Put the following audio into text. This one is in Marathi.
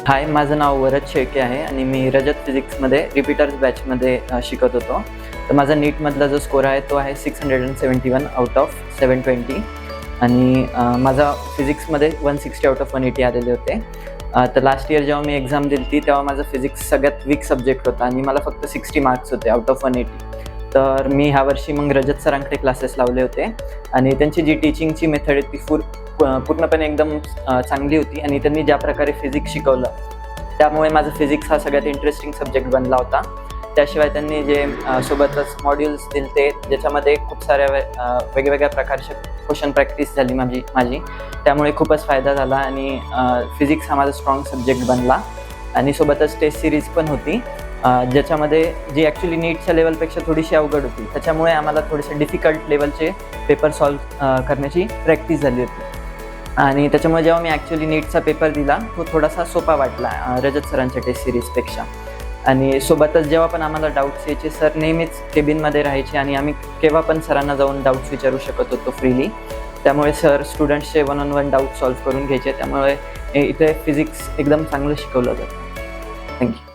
हाय, माझं नाव वरद शेळके आहे आणि मी रजत फिजिक्समध्ये रिपीटर्स बॅचमध्ये शिकत होतो. तर माझा नीटमधला जो स्कोर आहे तो आहे 671 आउट ऑफ 720 आणि माझा फिजिक्समध्ये 160 आउट ऑफ 180 आलेले होते. तर लास्ट इयर जेव्हा मी एक्झाम दिली होती तेव्हा माझा फिजिक्स सगळ्यात वीक सब्जेक्ट होता आणि मला फक्त 60 मार्क्स होते आउट ऑफ 180. तर मी ह्या वर्षी मग रजत सरांकडे क्लासेस लावले होते आणि त्यांची जी टीचिंगची मेथड आहे ती पूर्णपणे एकदम चांगली होती आणि त्यांनी ज्या प्रकारे फिजिक्स शिकवलं त्यामुळे माझा फिजिक्स हा सगळ्यात इंटरेस्टिंग सब्जेक्ट बनला होता. त्याशिवाय त्यांनी जे सोबतच मॉड्यूल्स दिले ते ज्याच्यामध्ये खूप साऱ्या वेगवेगळ्या प्रकारचे क्वेश्चन प्रॅक्टिस झाली माझी त्यामुळे खूपच फायदा झाला आणि फिजिक्स हा माझा स्ट्रॉंग सब्जेक्ट बनला. आणि सोबतच टेस्ट सिरीज पण होती ज्याच्यामध्ये जी ॲक्च्युली नीटच्या लेवलपेक्षा थोडीशी अवघड होती. त्याच्यामुळे आम्हाला थोडेसे डिफिकल्ट लेवलचे पेपर सॉल्व्ह करण्याची प्रॅक्टिस झाली होती आणि त्याच्यामुळे जेव्हा मी ॲक्च्युली नीटचा पेपर दिला तो थोडासा सोपा वाटला रजत सरांच्या टेस्ट सिरीजपेक्षा. आणि सोबतच जेव्हा पण आम्हाला डाऊट्स यायचे सर नेहमीच केबिनमध्ये राहायचे आणि आम्ही केव्हा पण सरांना जाऊन डाऊट्स विचारू शकत होतो फ्रीली. त्यामुळे सर स्टुडंट्सचे 1-on-1 डाऊट सॉल्व्ह करून घ्यायचे. त्यामुळे इथे फिजिक्स एकदम चांगलं शिकवलं जातं. थँक्यू.